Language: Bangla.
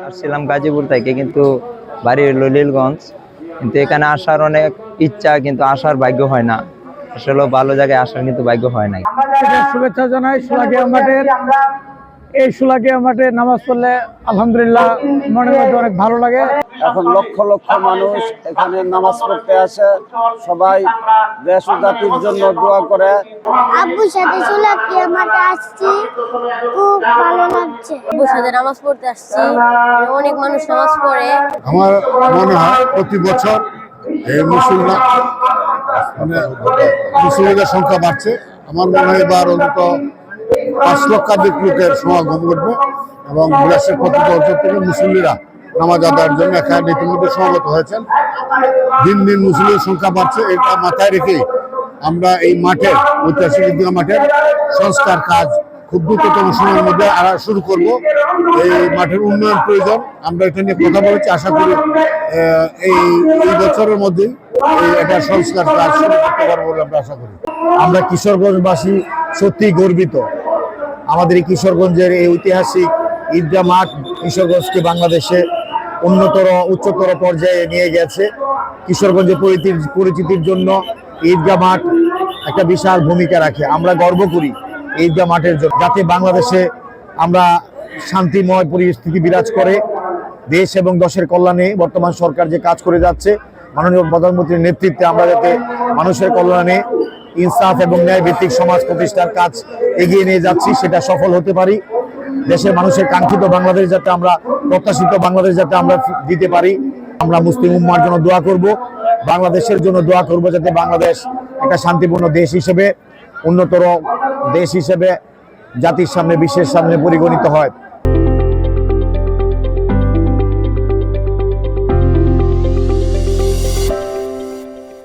আসছিলাম গাজীপুর থেকে, কিন্তু বাড়ি হলো লীলগঞ্জ। কিন্তু এখানে আসার অনেক ইচ্ছা, কিন্তু আসার ভাগ্য হয় না। আসলে ভালো জায়গায় আসার কিন্তু ভাগ্য হয় নাই। শুভেচ্ছা জানাই সুলাকিয়া মাঠের। এই সুলাকিয়া মাঠে নামাজ পড়লে আলহামদুলিল্লাহ মনের মধ্যে অনেক ভালো লাগে। এখন লক্ষ লক্ষ মানুষ এখানে নামাজ পড়তে আসে, সবাই দেশ ও জাতির জন্য দোয়া করে। আব্বুর সাথে সুলাকিয়া মাঠে আসছি, খুব ভালো লাগছে। আব্বুর সাথে নামাজ পড়তে আসছি, অনেক মানুষ নামাজ পড়ে। আমার মনে হয় প্রতি বছর এই মুসলিমদের সংখ্যা বাড়ছে। আমার মনে হয় এবার অন্তত 5 লক্ষাধিক লোকের সমাগম ঘটবে এবং বিলাসের প্রতিটা অঞ্চল থেকে মুসলিমরা নামাজ আদায়ের জন্য এখানে ইতিমধ্যে সমবেত হয়েছেন। দিন দিন মুসলিমের সংখ্যা বাড়ছে, এটা মাথায় রেখে আমরা এই মাঠের ঐতিহাসিক ঈদগাহ মাঠের সংস্কার কাজ খুব দ্রুততম সময়ের মধ্যে শুরু করব। এই মাঠের উন্নয়ন প্রয়োজন, আমরা এটা নিয়ে কথা বলেছি। আশা করি এই বছরের মধ্যেই এটা সংস্কার কাজ শুরু করতে পারবো বলে আমরা আশা করি। আমরা কিশোরগঞ্জবাসী সত্যি গর্বিত। আমাদের এই কিশোরগঞ্জের এই ঐতিহাসিক ঈদগাহ মাঠ কিশোরগঞ্জকে বাংলাদেশে উচ্চতর পর্যায়ে নিয়ে গেছে। কিশোরগঞ্জের পরিচিতির জন্য ঈদগাহ মাঠ একটা বিশাল ভূমিকা রাখে। আমরা গর্ব করি ঈদগাহ মাঠের জন্য, যাতে বাংলাদেশে আমরা শান্তিময় পরিস্থিতি বিরাজ করে। দেশ এবং দেশের কল্যাণে বর্তমান সরকার যে কাজ করে যাচ্ছে, মাননীয় প্রধানমন্ত্রীর নেতৃত্বে আমরা যাতে মানুষের কল্যাণে ইনসাফ এবং ন্যায় ভিত্তিক সমাজ প্রতিষ্ঠার কাজ এগিয়ে নিয়ে যাচ্ছি, সেটা সফল হতে পারি। দেশের মানুষের কাঙ্ক্ষিত বাংলাদেশ যাতে আমরা, প্রত্যাশিত বাংলাদেশ যাতে আমরা দিতে পারি। আমরা মুসলিম উম্মার জন্য দোয়া করব, বাংলাদেশের জন্য দোয়া করব, যাতে বাংলাদেশ একটা শান্তিপূর্ণ দেশ হিসেবে, উন্নতর দেশ হিসেবে জাতির সামনে, বিশ্বের সামনে পরিগণিত হয়।